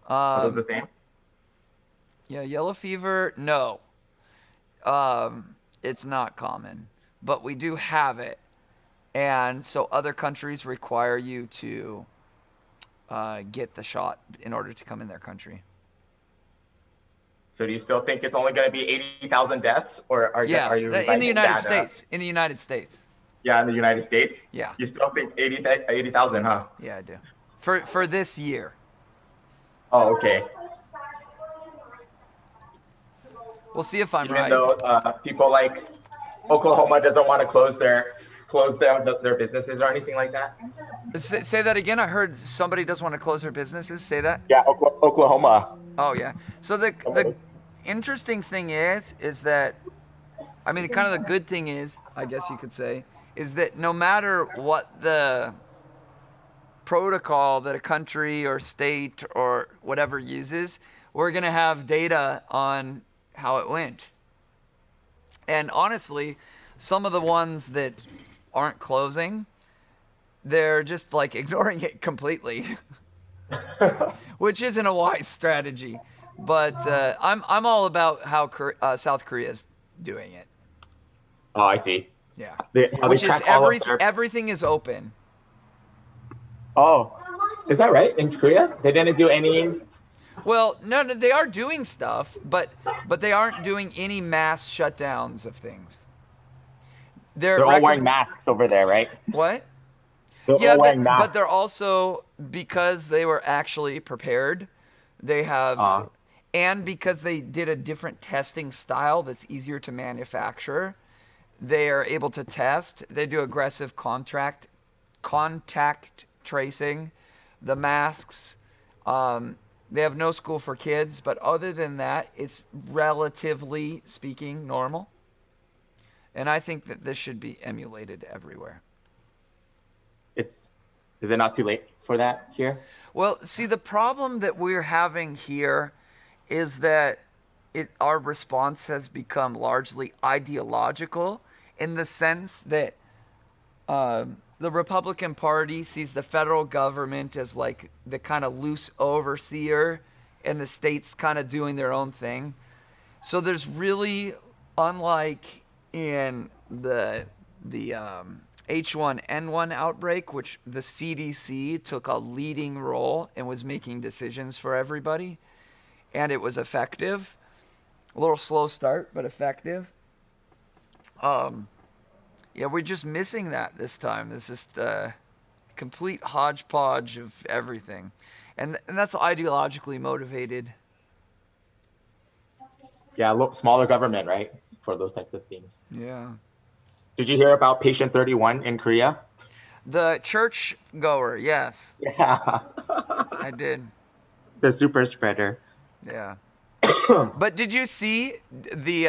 Are those Um, the same? yeah, yellow fever, no. It's not common, but we do have it. And so other countries require you to get the shot in order to come in their country. So do you still think it's only going to be 80,000 deaths, or Yeah, are you in the revising United that? States. In the United States. Yeah, in the United States, Yeah, you still think 80,000, huh? yeah, I do. For this year, Oh, okay. we'll see if I'm Even right. though people like Oklahoma doesn't want to close down their businesses or anything like that. Say that again. I heard somebody does want to close their businesses. Say that. Yeah, Oklahoma. Oh yeah. So the interesting thing is that I mean, kind of the good thing is, I guess you could say, is that no matter what the protocol that a country or state or whatever uses, we're going to have data on how it went. And honestly, some of the ones that aren't closing, they're just like ignoring it completely, which isn't a wise strategy. But I'm all about how South Korea's doing it. Oh, I see. Yeah, How they which is track all of their. everything is open. Oh, is that right? In Korea, they didn't do any. Well, no, they are doing stuff, but they aren't doing any mass shutdowns of things. They're They're all wearing recommend masks over there, right? what? They're Yeah, all wearing but they're masks. also because they were actually prepared. They have, Uh, and because they did a different testing style that's easier to manufacture, they are able to test. They do aggressive contact tracing, the masks. They have no school for kids, but other than that, it's relatively speaking normal. And I think that this should be emulated everywhere. it's is it not too late for that here? Well, see, the problem that we're having here is that our response has become largely ideological in the sense that the Republican Party sees the federal government as like the kind of loose overseer and the states kind of doing their own thing. So there's really, unlike in the H1N1 outbreak, which the CDC took a leading role and was making decisions for everybody, and it was effective. A little slow start, but effective. Yeah, we're just missing that this time. It's just a complete hodgepodge of everything, and that's ideologically motivated. Yeah, smaller government, right? For those types of things. Yeah. Did you hear about Patient 31 in Korea? The church goer, yes, Yeah, I did. the super spreader. Yeah. But did you see the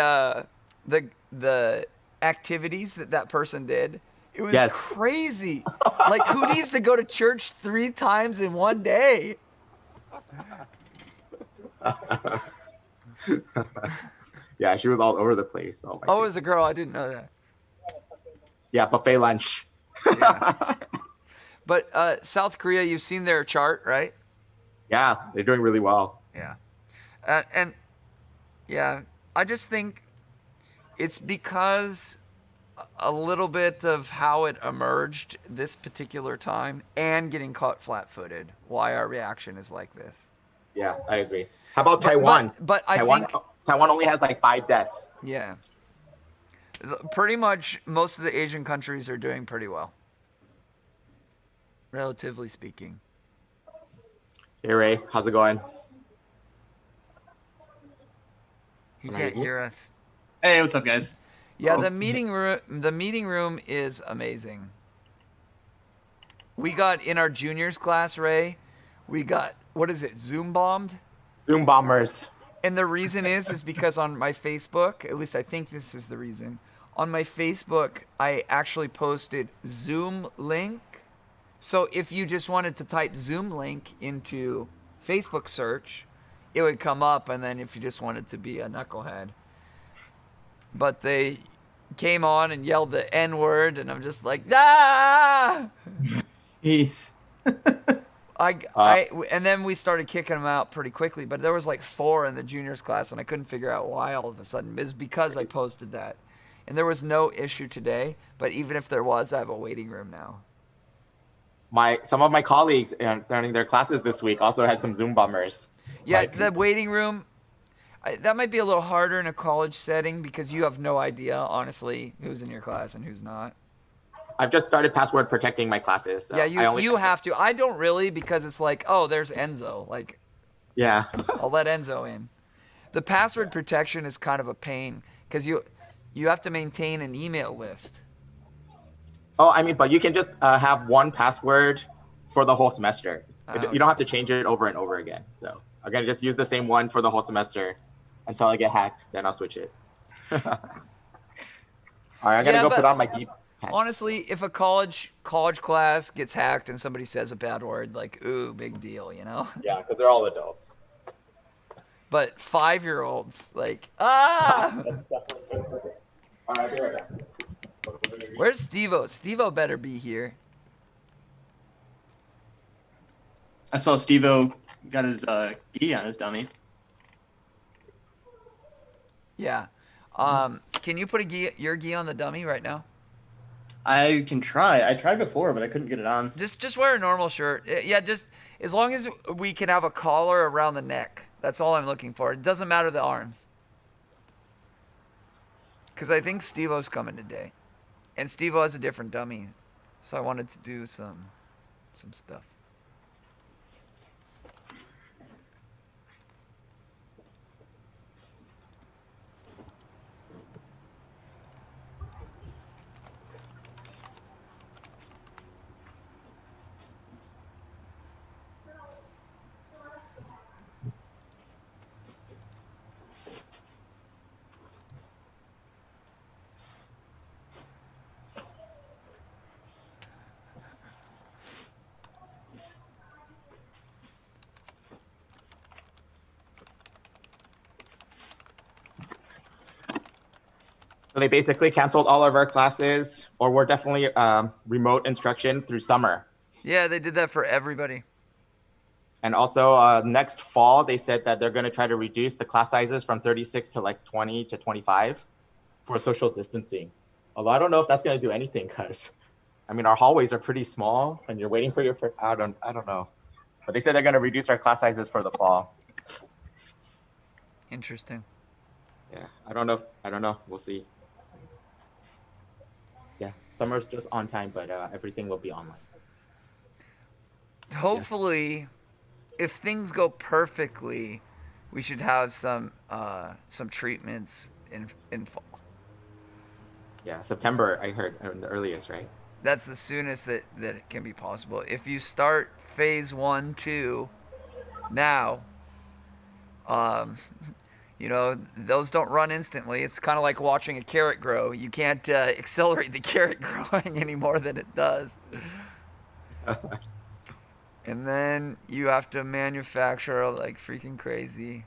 activities that that person did? It was Yes. crazy. Like who needs to go to church 3 times in one day? Yeah, she was all over the place. Oh my Oh, it was a goodness. girl. I didn't know that. Yeah, buffet lunch. Yeah. But South Korea, you've seen their chart, right? Yeah, they're doing really well. Yeah. And yeah, I just think it's because a little bit of how it emerged this particular time and getting caught flat-footed why our reaction is like this. Yeah, I agree. How about But Taiwan? I Taiwan think Taiwan only has like 5 deaths. yeah, pretty much most of the Asian countries are doing pretty well, relatively speaking. Hey Ray, how's it going? He Can I hear can't you? hear us. Hey, what's up, guys? Yeah, Oh, the meeting room is amazing. We got in our juniors class, Ray. We got what is it? Zoom bombed. Zoom bombers. And the reason is because on my Facebook, at least I think this is the reason. On my Facebook, I actually posted Zoom link. So if you just wanted to type Zoom link into Facebook search, it would come up. And then if you just wanted to be a knucklehead, but they came on and yelled the N word, and I'm just like, ah. Peace. Uh, And then we started kicking them out pretty quickly. But there was like 4 in the juniors class, and I couldn't figure out why all of a sudden. It was because I posted that, and there was no issue today. But even if there was, I have a waiting room now. some of my colleagues during their classes this week also had some Zoom bummers. Yeah, Like, the waiting room. That might be a little harder in a college setting because you have no idea, honestly, who's in your class and who's not. I've just started password protecting my classes, Yeah, so I only you have to. I don't really because it's like, oh, there's Enzo. Like, yeah. I'll let Enzo in. The password protection is kind of a pain because you have to maintain an email list. Oh, I mean, but you can just have one password for the whole semester. Oh, You don't have to change it over and over again. So I'm gonna just use the same one for the whole semester until I get hacked. Then I'll switch it. All right, I'm gonna yeah, go put but on my geek pants. honestly, if a college class gets hacked and somebody says a bad word, like, ooh, big deal, you know. Yeah, because they're all adults. But 5-year-olds, like, ah. All right, I'll be right back. Where's Steve-O? Steve-O better be here. I saw Steve-O got his gi on his dummy. Yeah. Can you put your gi on the dummy right now? I can try. I tried before, but I couldn't get it on. Just wear a normal shirt. Yeah, just as long as we can have a collar around the neck. That's all I'm looking for. It doesn't matter the arms. Because I think Steve-O's coming today. And Steve-O has a different dummy. So I wanted to do some stuff. So they basically canceled all of our classes, or we're definitely remote instruction through summer. Yeah, they did that for everybody. And also next fall, they said that they're going to try to reduce the class sizes from 36 to like 20 to 25 for social distancing. Although I don't know if that's going to do anything because, I mean, our hallways are pretty small and you're waiting for your, I don't know. But they said they're going to reduce our class sizes for the fall. Interesting. Yeah, I don't know. We'll see. Yeah, summer's just on time, but everything will be online. Hopefully, if things go perfectly, we should have some treatments in fall. Yeah, September, I heard, the earliest, right? That's the soonest that it can be possible. If you start phase 1, 2 now, those don't run instantly. It's kind of like watching a carrot grow. You can't accelerate the carrot growing any more than it does. And then you have to manufacture like freaking crazy.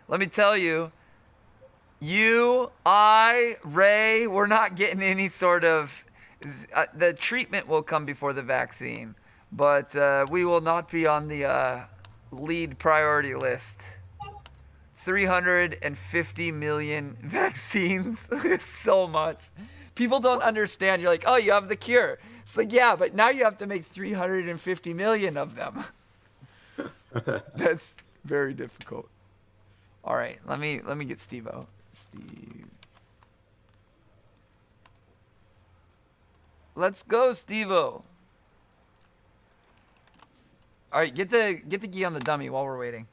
Let me tell you, Ray, we're not getting any sort of... the treatment will come before the vaccine, but we will not be on the lead priority list. 350 million vaccines is so much. People don't understand. You're like, oh, you have the cure. It's like, yeah, but now you have to make 350 million of them. That's very difficult. All right, let me get Steve-O. Steve. Let's go, Steve-O. All right, get the gi on the dummy while we're waiting.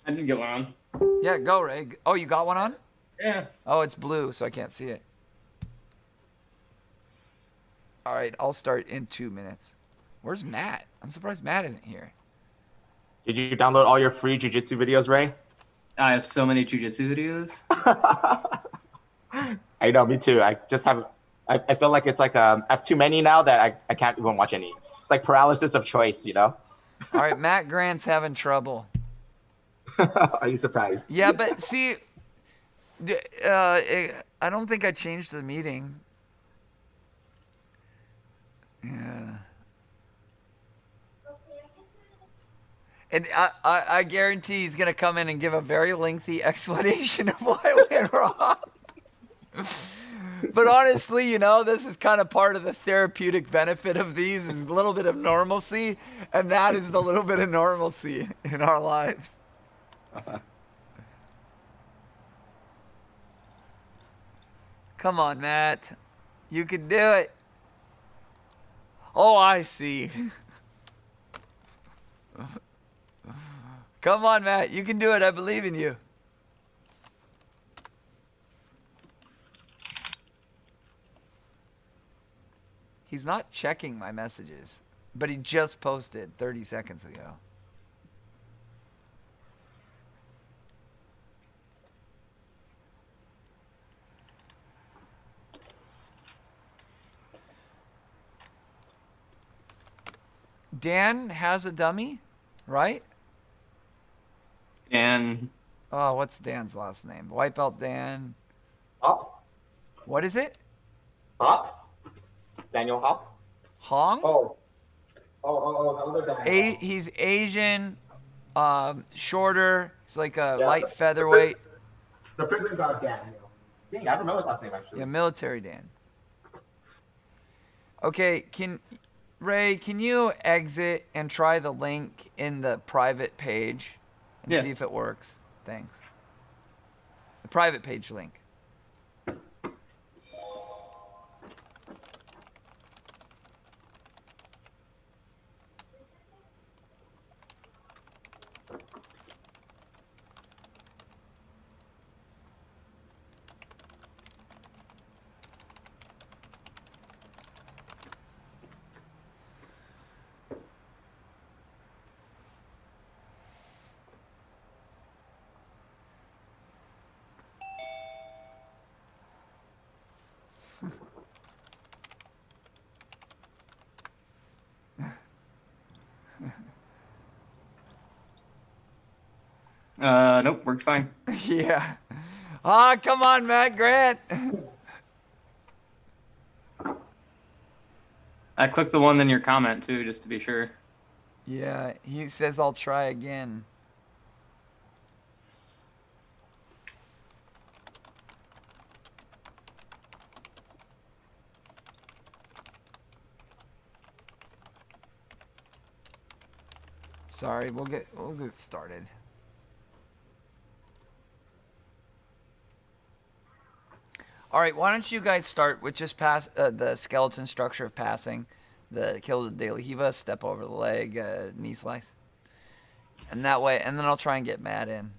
I didn't get one on. Yeah, go, Ray. Oh, you got one on? Yeah. Oh, it's blue, so I can't see it. All right, I'll start in 2 minutes. Where's Matt? I'm surprised Matt isn't here. Did you download all your free jiu-jitsu videos, Ray? I have so many jiu-jitsu videos. I know, me too. I feel like it's like I have too many now that I can't even watch any. It's like paralysis of choice, you know? All right, Matt Grant's having trouble. Are you surprised? Yeah, but see, I don't think I changed the meeting. Yeah. And I guarantee he's going to come in and give a very lengthy explanation of why it went wrong. But honestly, you know, this is kind of part of the therapeutic benefit of these is a little bit of normalcy. And that is the little bit of normalcy in our lives. Come on, Matt. You can do it. Oh, I see. Come on, Matt. You can do it. I believe in you. He's not checking my messages, but he just posted 30 seconds ago. Dan has a dummy, right? Dan. Oh, what's Dan's last name? White belt Dan. Hop. What is it? Hop. Daniel Hop. Hong? The other Daniel. He's Asian, shorter. He's like a Yeah, light featherweight. The prison guard Daniel. Dang, I don't know his last name actually. Yeah, military Dan. Okay, Ray, can you exit and try the link in the private page and see if it works? Thanks. The private page link. Nope, works fine. Yeah. Ah, come on, Matt Grant. I clicked the one in your comment too, just to be sure. Yeah, he says I'll try again. Sorry, we'll get started. All right, why don't you guys start with just pass the skeleton structure of passing, the kill de Lehiva, step over the leg, knee slice, and that way, and then I'll try and get Matt in.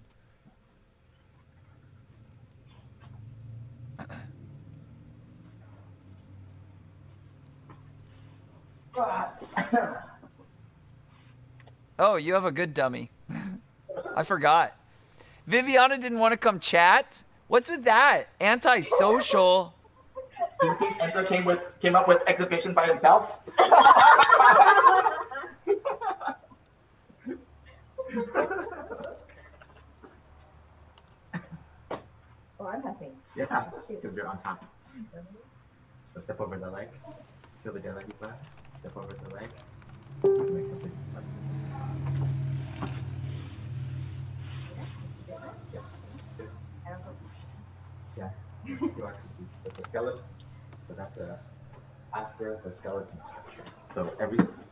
Oh, you have a good dummy. I forgot. Viviana didn't want to come chat. What's with that? Antisocial. Do you think Enzo came up with exhibition by himself? Oh, I'm happy. Yeah, because you're on top. So step over the leg. Feel the leg flat. Step over the leg. Make something flexible. Yeah. You actually with the skeleton. So that's after the skeleton structure. So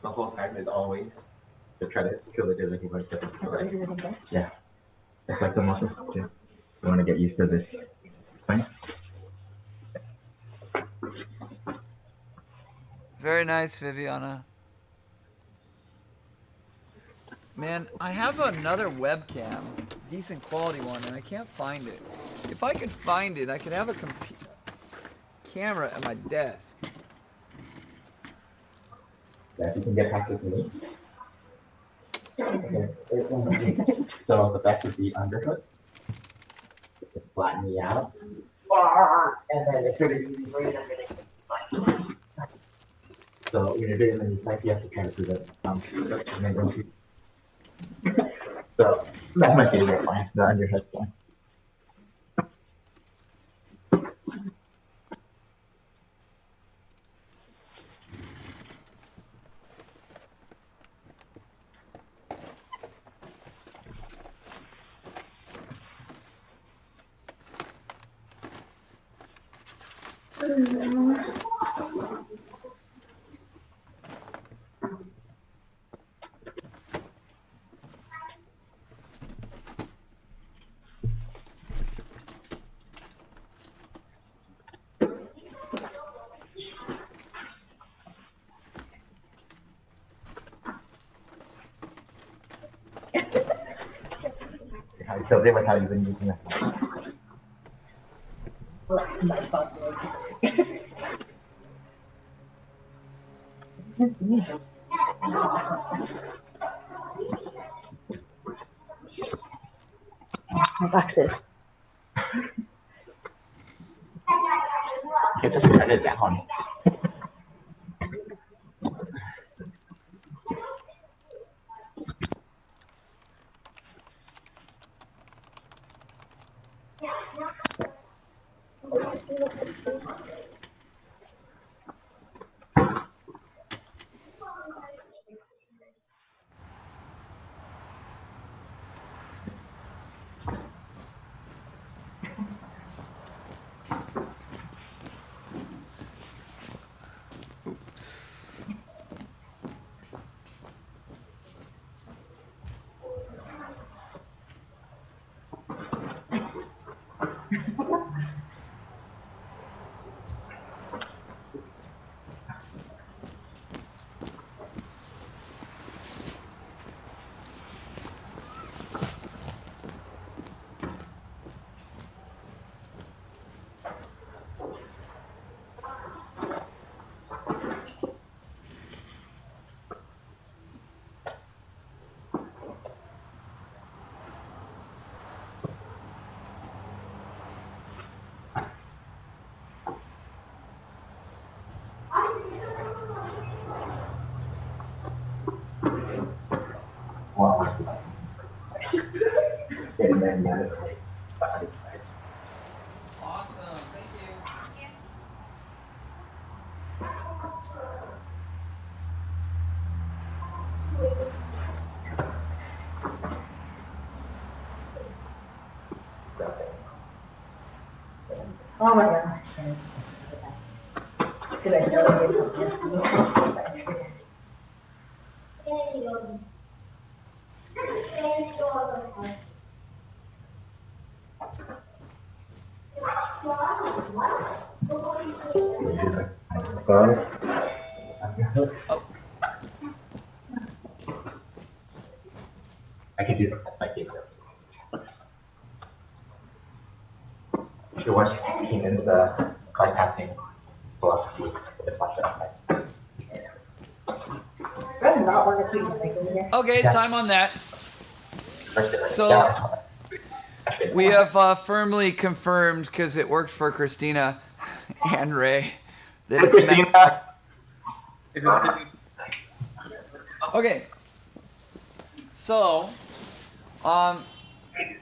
the whole time is always to try to kill the leg by stepping over the leg. Yeah. It's like the most effective. You want to get used to this. Thanks. Very nice, Viviana. Man, I have another webcam, decent quality one, and I can't find it. If I could find it, I could have a camera at my desk. Yeah, if you can get past this knee. Okay. So the best would be underhook. Just flatten me out. And then it's really easy for you to So when you're doing the knee slice, you have to kind of do the and then go to. So that's my favorite line, the underhook one. 昨天晚上有个女生。Boxes. You just turn it down. Wow. Awesome. Thank you. Oh my gosh. Could I tell I can do that. That's my case. You should watch Keenan's bypassing philosophy with the flash outside. I do not want to keep making here. Okay, Yeah. time on that. So- Yeah. We have firmly confirmed, because it worked for Christina and Ray, that it's Christina. Okay. So,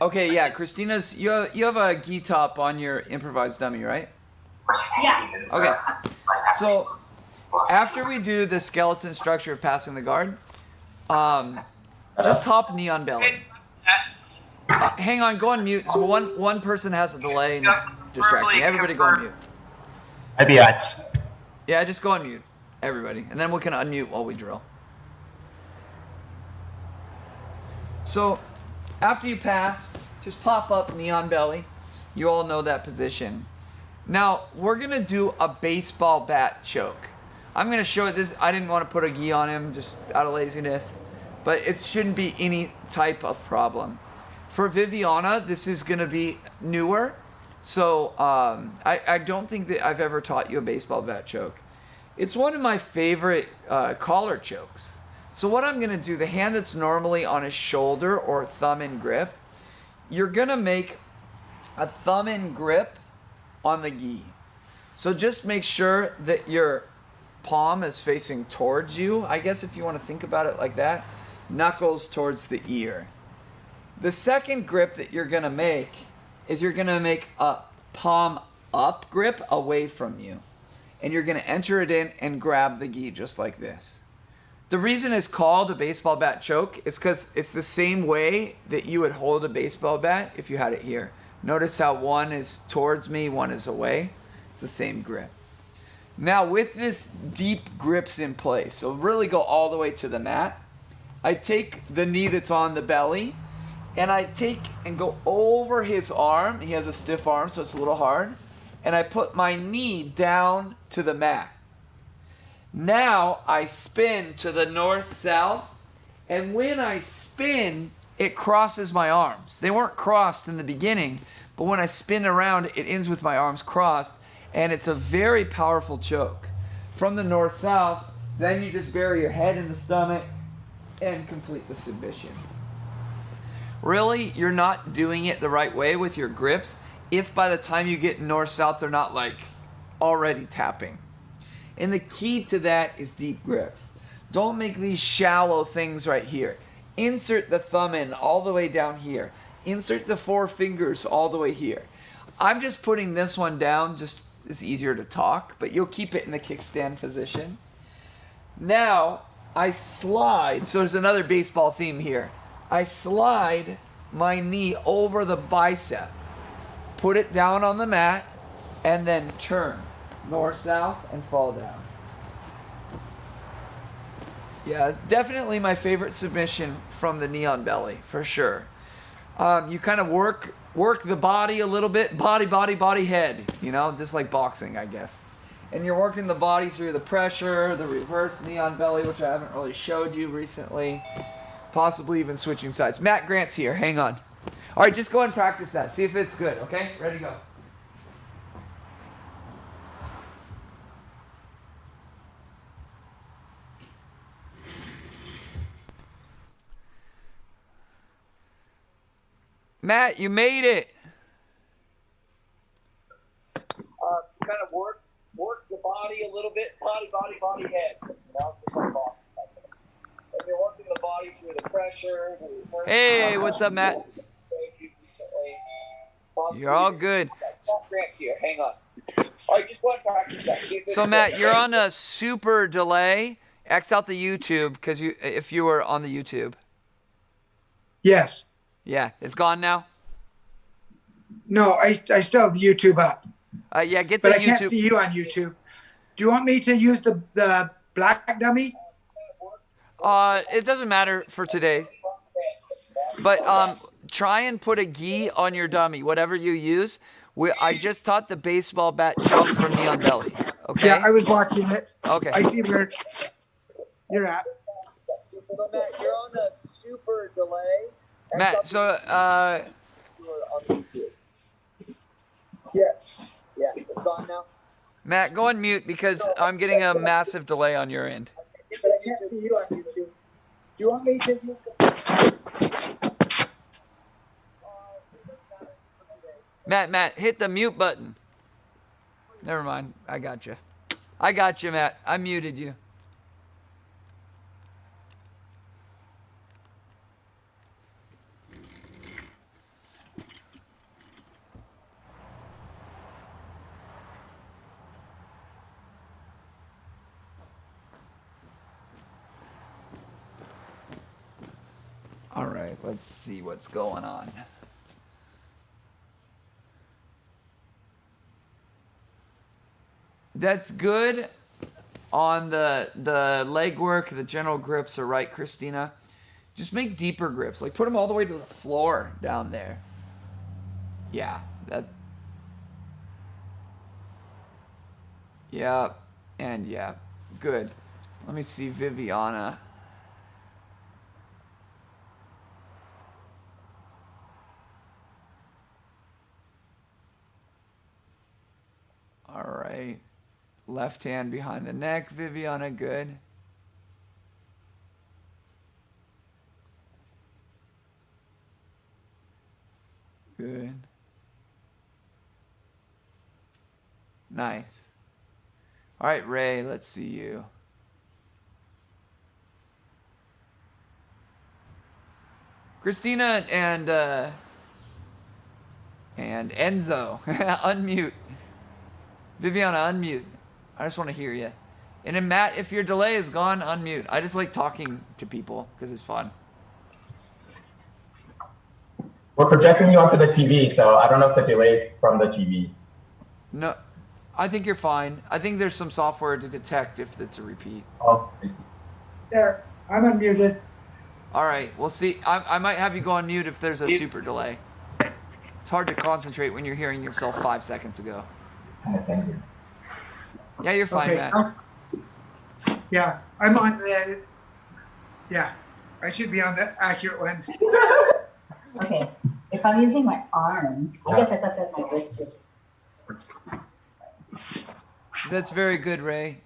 okay, yeah, Christina's, you have a gi top on your improvised dummy, right? Yeah. Okay. So, after we do the skeleton structure of passing the guard, just hop knee on belly. Hang on, go on mute. So one person has a delay and it's distracting. Everybody go on mute. IBS. Yeah, just go on mute, everybody. And then we can unmute while we drill. So, after you pass, just pop up knee on belly. You all know that position. Now, we're going to do a baseball bat choke. I'm going to show it this. I didn't want to put a gi on him just out of laziness. But it shouldn't be any type of problem. For Viviana, this is going to be newer. So, I don't think that I've ever taught you a baseball bat choke. It's one of my favorite collar chokes. So what I'm going to do, the hand that's normally on his shoulder or thumb in grip, you're going to make a thumb in grip on the gi. So just make sure that your palm is facing towards you, I guess if you want to think about it like that, knuckles towards the ear. The second grip that you're going to make is you're going to make a palm up grip away from you. And you're going to enter it in and grab the gi just like this. The reason it's called a baseball bat choke is because it's the same way that you would hold a baseball bat if you had it here. Notice how one is towards me, one is away. It's the same grip. Now with this deep grips in place, so really go all the way to the mat, I take the knee that's on the belly and I take and go over his arm. He has a stiff arm, so it's a little hard. And I put my knee down to the mat. Now I spin to the north-south, and when I spin, it crosses my arms. They weren't crossed in the beginning, but when I spin around, it ends with my arms crossed, and it's a very powerful choke. From the north-south, then you just bury your head in the stomach and complete the submission. Really, you're not doing it the right way with your grips if by the time you get north-south, they're not like already tapping. And the key to that is deep grips. Don't make these shallow things right here. Insert the thumb in all the way down here. Insert the four fingers all the way here. I'm just putting this one down, just it's easier to talk, but you'll keep it in the kickstand position. Now, I slide, so there's another baseball theme here. I slide my knee over the bicep, put it down on the mat, and then turn north-south and fall down. Yeah, definitely my favorite submission from the knee on belly, for sure. You kind of work the body a little bit, body, head, you know, just like boxing, I guess. And you're working the body through the pressure, the reverse knee on belly, which I haven't really showed you recently. Possibly even switching sides. Matt Grant's here, hang on. All right, just go and practice that. See if it's good, okay? Ready, go. Matt, you made it. Kind of work the body a little bit, body, head. You know, just like boxing, I guess. And you're working the body through the pressure. Hey, what's up, Matt? You're all good. Grant's here. Hang on. All right, just one practice that. So, Matt, you're on a super delay. X out the YouTube because if you were on the YouTube. Yes. Yeah, it's gone now. No, I still have YouTube up. Yeah, get the but I YouTube. can't see you on YouTube. Do you want me to use the black dummy? It doesn't matter for today. But try and put a gi on your dummy, whatever you use. I just taught the baseball bat jump from knee on belly. Okay. Yeah, I was watching it. Okay. I see where you're at. So Matt, you're on a super delay. Matt, so yeah, it's gone now. Matt, go on mute because I'm getting a massive delay on your end. But I can't see you on YouTube. Do you want me to use Matt, hit the mute button. Never mind. I got you. Matt. I muted you. All right, let's see what's going on. That's good on the leg work. The general grips are right, Christina. Just make deeper grips. Like put them all the way to the floor down there. Yeah, that's... Yeah, and yeah, good. Let me see Viviana. All right. Left hand behind the neck, Viviana, good. Good. Nice. All right, Ray, let's see you. Christina and Enzo, unmute. Viviana, unmute. I just want to hear you. And then Matt, if your delay is gone, unmute. I just like talking to people because it's fun. We're projecting you onto the TV, so I don't know if the delay is from the TV. No, I think you're fine. I think there's some software to detect if it's a repeat. Oh, I see. There, I'm unmuted. All right, we'll see. I might have you go on mute if there's a super delay. It's hard to concentrate when you're hearing yourself 5 seconds ago. Thank you. Yeah, you're fine, Okay. Matt. Yeah, I'm on the. Yeah, I should be on the accurate one. Okay, if I'm using my arm, I guess I thought that's my wrist too. That's very good, Ray.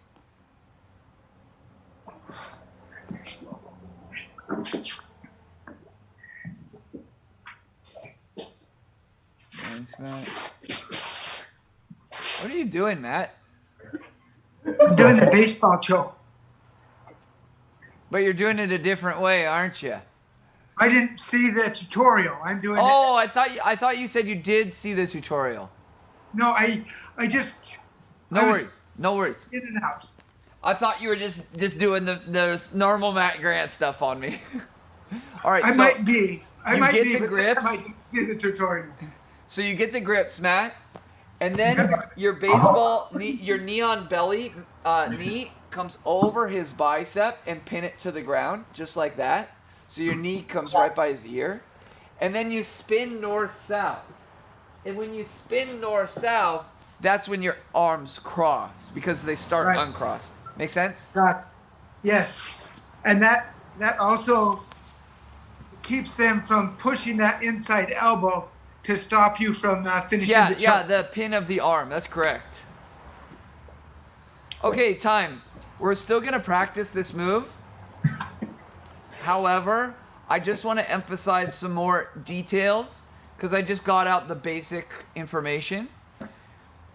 Thanks, Matt. What are you doing, Matt? I'm doing the baseball choke. But you're doing it a different way, aren't you? I didn't see the tutorial. I'm doing Oh, I thought you said you did see the tutorial. No, I just. No I was worries. No worries. In and out. I thought you were just doing the normal Matt Grant stuff on me. All right, I so might be. I you might get be, the but grips? I might do the tutorial. So you get the grips, Matt, and then your baseball, your neon belly knee comes over his bicep and pin it to the ground, just like that. So your knee comes right by his ear, and then you spin north-south. And when you spin north-south, that's when your arms cross because they start Right. uncrossed. Make sense? Yes, and that also keeps them from pushing that inside elbow to stop you from finishing Yeah, the choke. yeah, the pin of the arm. That's correct. Okay, time. We're still going to practice this move. However, I just want to emphasize some more details because I just got out the basic information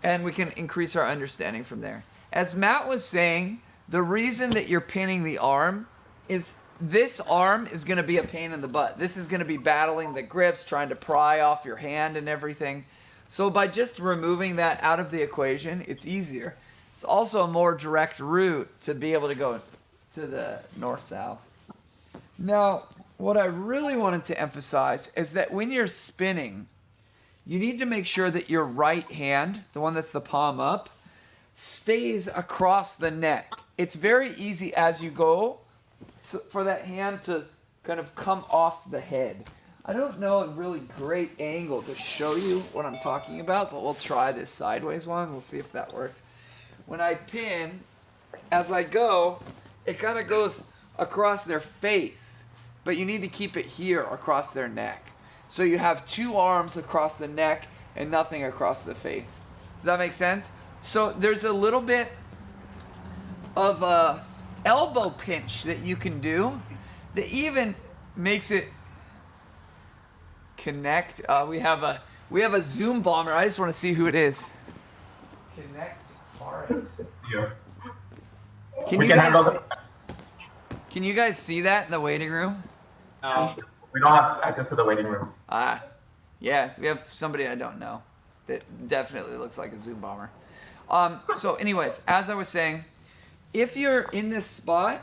and we can increase our understanding from there. As Matt was saying, the reason that you're pinning the arm is this arm is going to be a pain in the butt. This is going to be battling the grips, trying to pry off your hand and everything. So by just removing that out of the equation, it's easier. It's also a more direct route to be able to go to the north-south. Now, what I really wanted to emphasize is that when you're spinning, you need to make sure that your right hand, the one that's the palm up, stays across the neck. It's very easy as you go for that hand to kind of come off the head. I don't know a really great angle to show you what I'm talking about, but we'll try this sideways one. We'll see if that works. When I pin, as I go, it kind of goes across their face, but you need to keep it here across their neck. So you have two arms across the neck and nothing across the face. Does that make sense? So there's a little bit of a elbow pinch that you can do that even makes it connect. We have a Zoom bomber. I just want to see who it is. Connect. All right. Yeah. Can you guys see that in the waiting room? No, we don't have access to the waiting room. Yeah, we have somebody I don't know that definitely looks like a Zoom bomber. So anyways, as I was saying, if you're in this spot,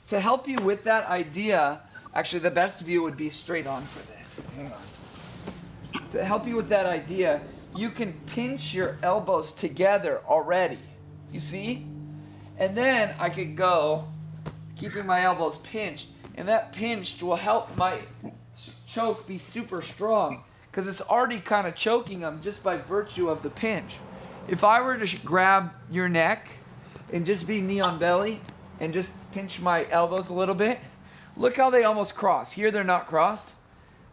to help you with that idea, actually the best view would be straight on for this. Hang on. To help you with that idea, you can pinch your elbows together already. You see? And then I could go, keeping my elbows pinched, and that pinched will help my choke be super strong because it's already kind of choking them just by virtue of the pinch. If I were to grab your neck and just be knee on belly and just pinch my elbows a little bit, look how they almost cross. Here they're not crossed.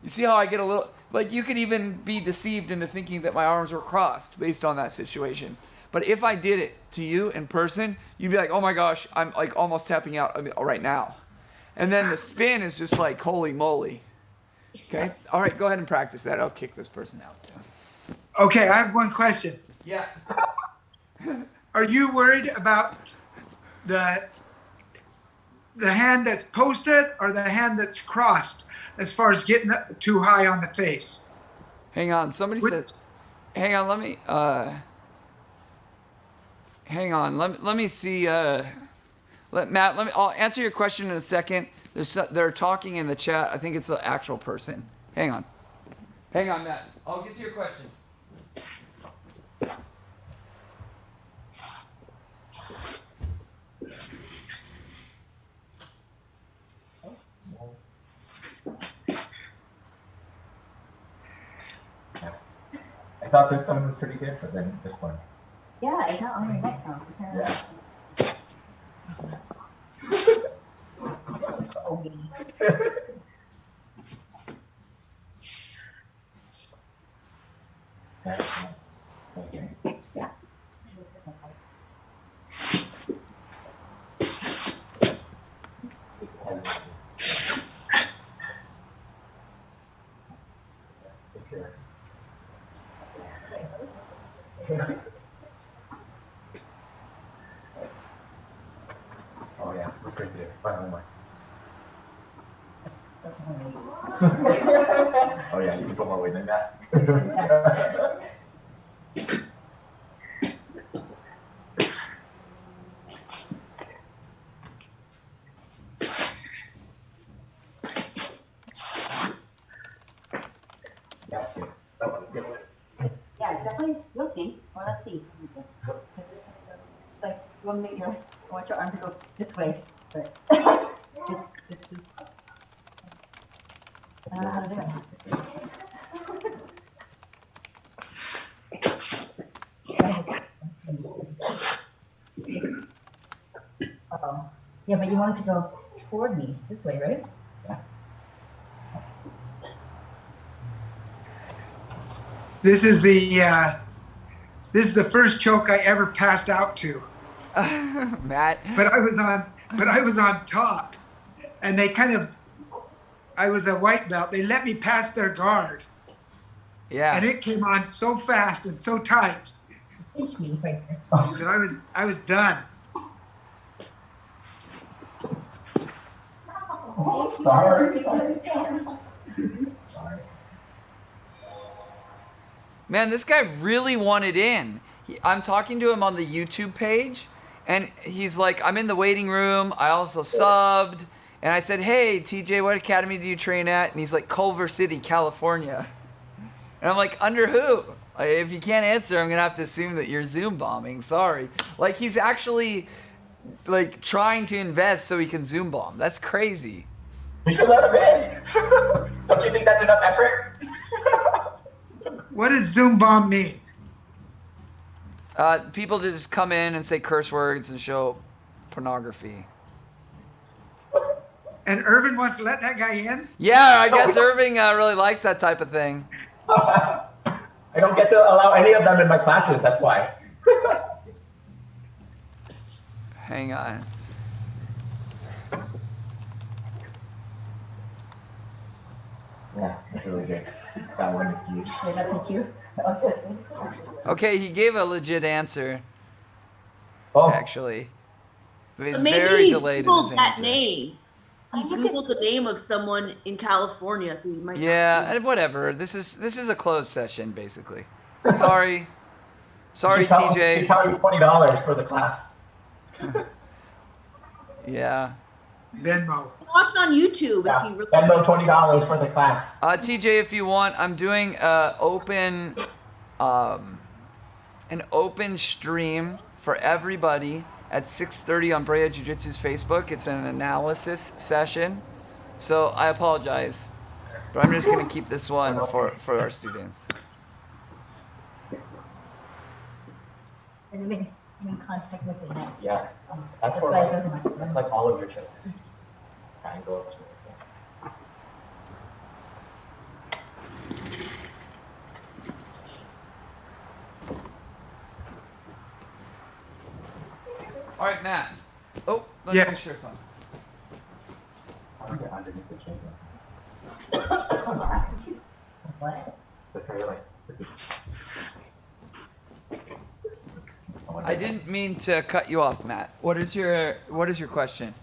You see how I get a little, like you could even be deceived into thinking that my arms were crossed based on that situation. But if I did it to you in person, you'd be like, oh my gosh, I'm like almost tapping out right now. And then the spin is just like, holy moly. Okay? All right, go ahead and practice that. I'll kick this person out. Okay, I have one question. Yeah. Are you worried about the hand that's posted or the hand that's crossed as far as getting too high on the face? Hang on. Somebody said, hang on, let me, hang on. Let me see, Matt, I'll answer your question in a second. They're talking in the chat. I think it's the actual person. Hang on. Hang on, Matt. I'll get to your question. thought this time was pretty good, but then this one. Yeah, it's not on your neck now. Yeah. Okay. Okay. Yeah. Oh yeah, we're pretty good. Finally, one. Oh yeah, you can put more weight than that. Yeah, okay. That one's good. Yeah, definitely. We'll see. Well, let's see. It's like you want to make your, I want your arm to go this way, but this is. I don't know how to do it. Uh-oh. Yeah, but you want it to go toward me this way, right? Yeah. This is the first choke I ever passed out to. Matt. But I was on top, and they I was a white belt. They let me pass their guard, Yeah. and it came on so fast and so tight Pinch me right there. that I was done. Sorry. Man, this guy really wanted in. I'm talking to him on the YouTube page, and he's like, I'm in the waiting room. I also subbed. And I said, hey, TJ, what academy do you train at? And he's like, Culver City, California. And I'm like, under who? If you can't answer, I'm going to have to assume that you're Zoom bombing. Sorry. Like, he's actually, like, trying to invest so he can Zoom bomb. That's crazy. You should let him in. Don't you think that's enough effort? What does Zoom bomb mean? People to just come in and say curse words and show pornography. And Irvin wants to let that guy in? Yeah, I guess Irving really likes that type of thing. I don't get to allow any of them in my classes, that's why. Hang on. Yeah, that's really good. That one is huge. Wait, that's not you? Okay, he gave a legit answer, Oh, actually. But he's Maybe very he delayed in his Googled that answer. name. He Googled the name of someone in California, so he might. Yeah, and whatever. This is a closed session, basically. Sorry. Sorry, you tell TJ. you $20 for the class. Yeah. Venmo. Watch on YouTube Yeah, if he really. Venmo $20 for the class. TJ, if you want, I'm doing an open stream for everybody at 6:30 on Brea Jiu-Jitsu's Facebook. It's an analysis session. So I apologize, but I'm just going to keep this one for our students. And you make contact with the neck. Yeah, that's That's for why it doesn't like, matter. that's like all of your tricks. Triangle. All right, Matt. Oh, let's Yeah. get shirts on. I'll get underneath the chin. What? The very like. I didn't mean to cut you off, Matt. What is your question?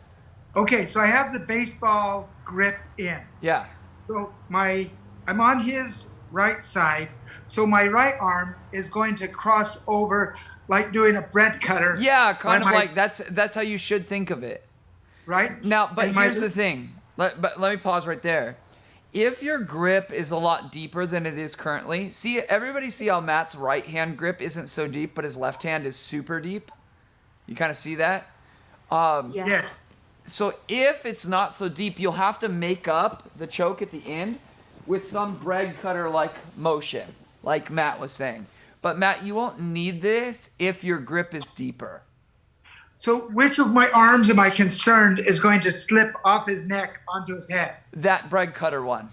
Okay, so I have the baseball grip in. Yeah. So I'm on his right side, so my right arm is going to cross over like doing a bread cutter. Yeah, kind of my- like that's how you should think of it. Right? Now, but And my- here's the thing. Let me pause right there. If your grip is a lot deeper than it is currently, everybody see how Matt's right hand grip isn't so deep, but his left hand is super deep? You kind of see that? Yeah. Yes. So if it's not so deep, you'll have to make up the choke at the end with some bread cutter like motion. like Matt was saying. But Matt, you won't need this if your grip is deeper. So which of my arms am I concerned is going to slip off his neck onto his head? That bread cutter one.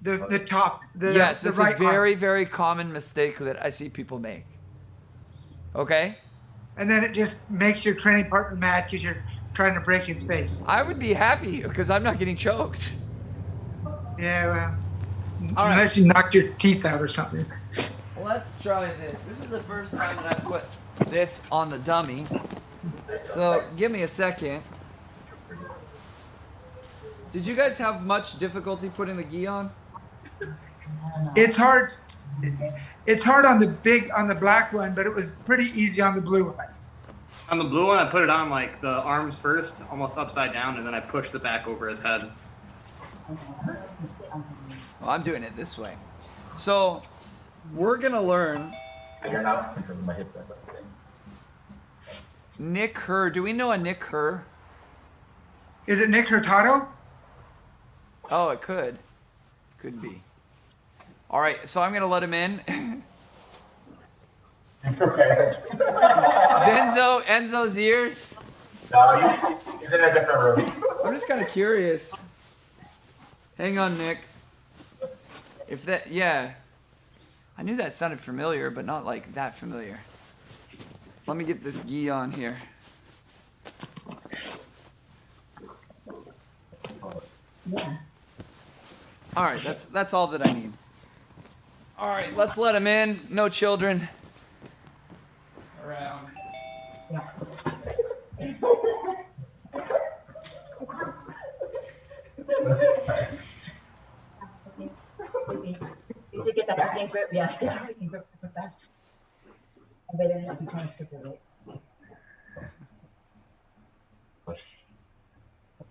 The top, Yes, the it's right a very, arm. very common mistake that I see people make. Okay? And then it just makes your training partner mad because you're trying to break his face. I would be happy because I'm not getting choked. Yeah, well, All right. unless you knock your teeth out or something. Let's try this. This is the first time that I put this on the dummy. So give me a second. Did you guys have much difficulty putting the gi on? It's hard. It's hard on the black one, but it was pretty easy on the blue one. On the blue one, I put it on like the arms first, almost upside down, and then I pushed the back over his head. Well, I'm doing it this way. So we're gonna learn You're not because of my hips. Nick Herr. Do we know a Nick Herr? Is it Nick Hurtado? Oh, it could. Could be. All right, so I'm gonna let him in. Enzo's ears. No, he's in a different room. I'm just kind of curious. Hang on, Nick. If that, yeah. I knew that sounded familiar, but not like that familiar. Let me get this gi on here. All right, that's all that I need. All right, let's let him in. No children around. You to get that same grip, yeah, you can grip super fast. I bet it is kind of stupid, right?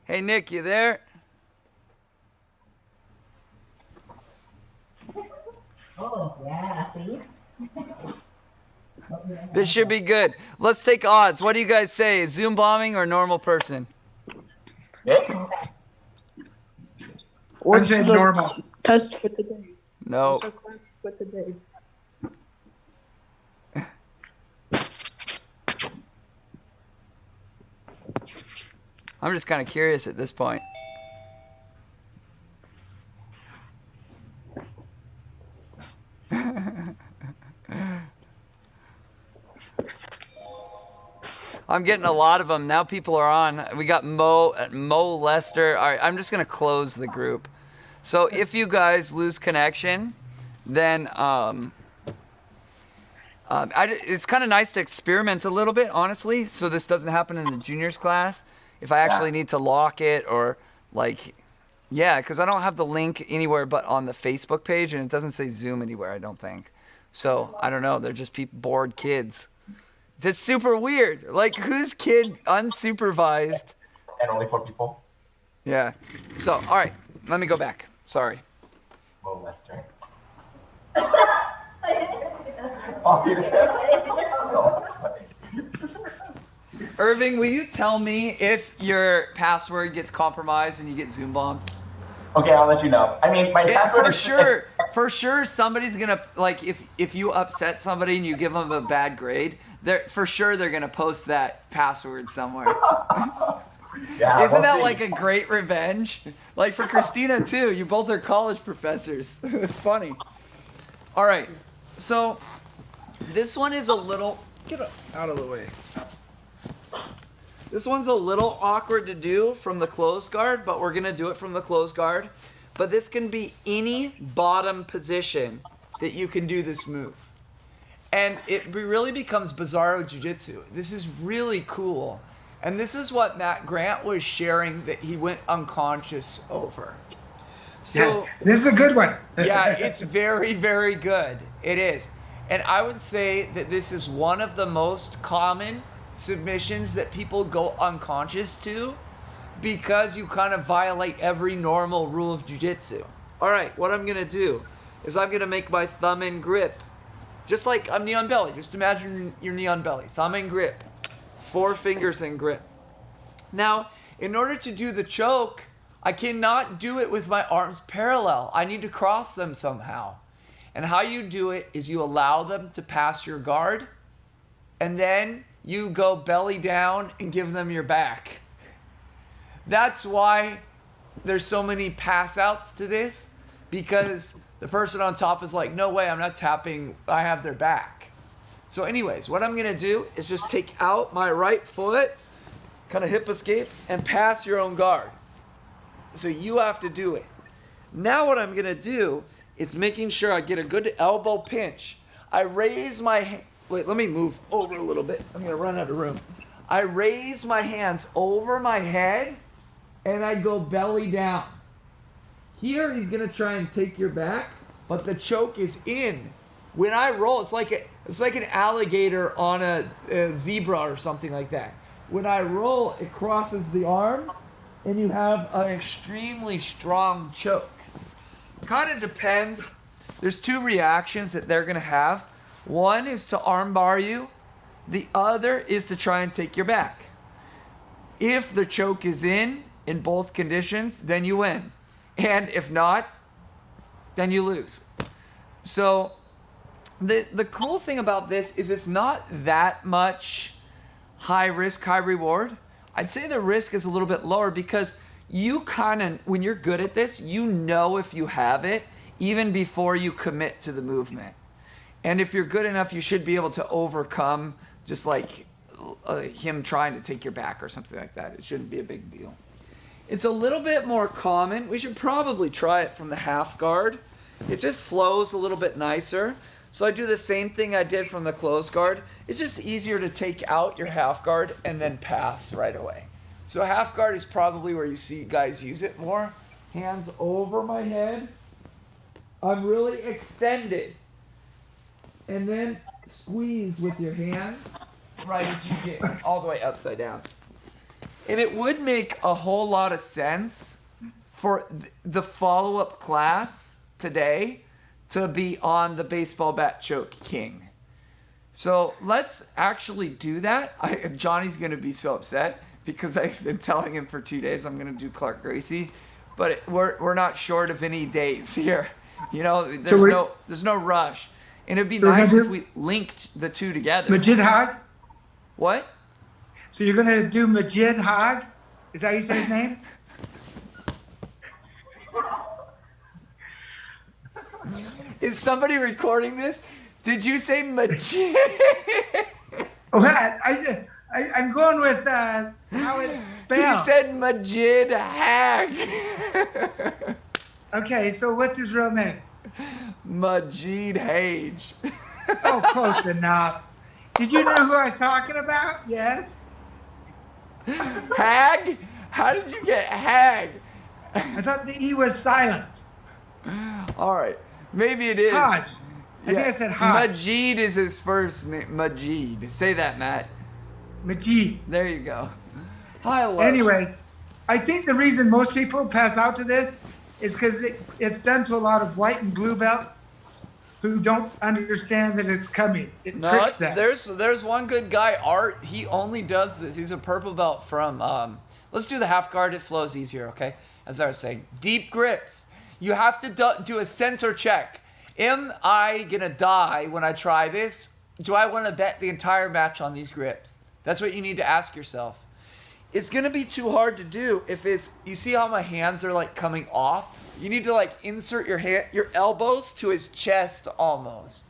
Hey, Nick, you there? Oh, yeah, see? This should be good. Let's take odds. What do you guys say? Zoom bombing or normal person? Nick? I'd say normal. Test for today. No. What's our class for today? I'm just kind of curious at this point. I'm getting a lot of them. Now people are on. We got Mo Lester. All right, I'm just going to close the group. So if you guys lose connection, then it's kind of nice to experiment a little bit, honestly, so this doesn't happen in the juniors class. If I actually need to lock it or like, yeah, because I don't have the link anywhere but on the Facebook page, and it doesn't say Zoom anywhere, I don't think. So I don't know. They're just bored kids. That's super weird. Like, whose kid unsupervised? And only 4 people? Yeah. So, all right. Let me go back. Sorry. Well, Lester. Oh, you did? Oh, Irving, will you tell me if your password gets compromised and you get Zoom bombed? okay, I'll let you know. I mean, my password For sure, somebody's gonna, like, if you upset somebody and you give them a bad grade, they're gonna post that password somewhere. Yeah, Isn't we'll that see. like a great revenge? Like for Christina too. You both are college professors. It's funny. All right, so this one is a little out of the way. This one's a little awkward to do from the closed guard, but we're gonna do it from the closed guard. But this can be any bottom position that you can do this move. And it really becomes Bizarro Jiu-Jitsu. This is really cool. And this is what Matt Grant was sharing that he went unconscious over. So, Yeah, this is a good one. yeah, it's very, very good. It is. And I would say that this is one of the most common submissions that people go unconscious to because you kind of violate every normal rule of jiu-jitsu. All right, what I'm going to do is I'm going to make my thumb in grip. Just like I'm knee on belly. Just imagine your knee on belly. Thumb in grip. 4 fingers in grip. Now, in order to do the choke, I cannot do it with my arms parallel. I need to cross them somehow. And how you do it is you allow them to pass your guard, and then you go belly down and give them your back. That's why there's so many pass outs to this, because the person on top is like, no way, I'm not tapping, I have their back. So anyways, what I'm gonna do is just take out my right foot, kind of hip escape, and pass your own guard. So you have to do it. Now what I'm gonna do is making sure I get a good elbow pinch. I raise my, wait, let me move over a little bit. I'm gonna run out of room. I raise my hands over my head and I go belly down. Here he's gonna try and take your back, but the choke is in. When I roll, it's like an alligator on a zebra or something like that. When I roll, it crosses the arms and you have an extremely strong choke. Kind of depends. There's two reactions that they're gonna have. One is to armbar you. The other is to try and take your back. If the choke is in both conditions, then you win. And if not, then you lose. So the cool thing about this is it's not that much high risk, high reward. I'd say the risk is a little bit lower because you kind of, when you're good at this, you know if you have it even before you commit to the movement. And if you're good enough, you should be able to overcome just like him trying to take your back or something like that. It shouldn't be a big deal. It's a little bit more common. We should probably try it from the half guard. It just flows a little bit nicer. So I do the same thing I did from the closed guard. It's just easier to take out your half guard and then pass right away. So half guard is probably where you see guys use it more. Hands over my head. I'm really extended. And then squeeze with your hands right as you get all the way upside down. And it would make a whole lot of sense for the follow-up class today to be on the baseball bat choke king. So let's actually do that. Johnny's going to be so upset because I've been telling him for 2 days I'm going to do Clark Gracie, but we're not short of any days here. You know, there's no rush. And it'd be nice if we linked the two together. Majid Hag? What? So you're going to do Majid Hag? Is that how you say his name? Is somebody recording this? Did you say Majid? Oh, I'm going with how it's spelled. He said Majid Hag. Okay, so what's his real name? Majid Hage. Oh, close enough. Did you know who I was talking about? Yes. Hag? How did you get Hag? I thought the E was silent. All right. Maybe it is. Hodge. I think I said Hodge. Majid is his first name. Majid. Say that, Matt. Majid. There you go. Hi, love. Anyway, I think the reason most people pass out to this is because it's done to a lot of white and blue belts who don't understand that it's coming. It tricks them. There's one good guy, Art. He only does this. He's a purple belt from. Let's do the half guard. It flows easier, okay? As I was saying, deep grips. You have to do a sensor check. Am I gonna die when I try this? Do I want to bet the entire match on these grips? That's what you need to ask yourself. It's gonna be too hard to do if it's. You see how my hands are like coming off? You need to like insert your elbows to his chest almost,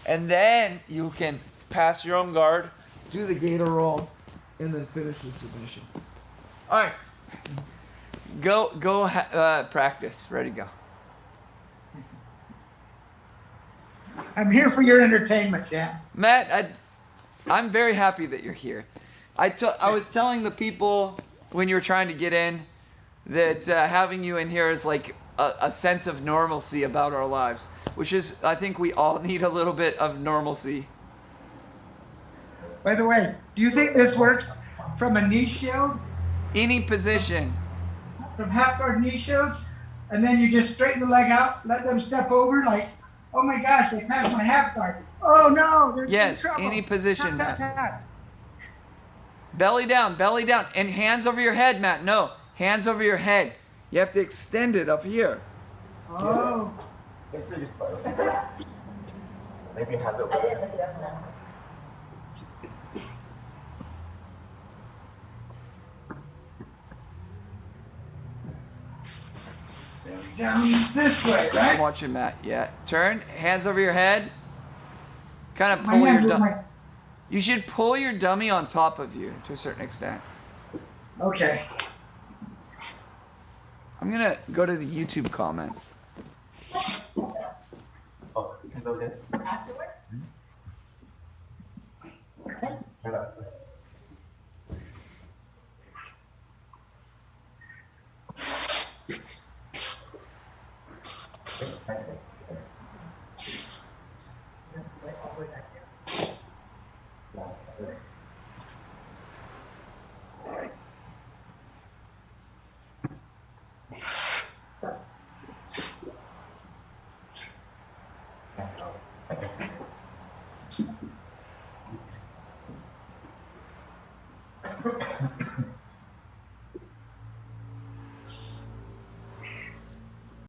and then you can pass your own guard, do the gator roll, and then finish the submission. All right, go practice. Ready, go. I'm here for your entertainment, Dan. Matt, I'm very happy that you're here. I was telling the people when you were trying to get in that having you in here is like a sense of normalcy about our lives, which is, I think we all need a little bit of normalcy. By the way, do you think this works from a knee shield? Any position. From half guard knee shield? And then you just straighten the leg out, let them step over like, oh my gosh, they passed my half guard. Oh no, they're in trouble. Any position, Tap, tap, Matt. tap. Belly down, and hands over your head, Matt. No, hands over your head. You have to extend it up here. Oh. Maybe hands over I there. didn't look it up now. Down this way, I'm right? watching Matt. Yeah. Turn. Hands over your head. Kind of My pull your hands with dummy. my. You should pull your dummy on top of you to a certain extent. Okay. I'm gonna go to the YouTube comments. Oh, you can do this. Afterwards? Stand up. Just like all the way back there.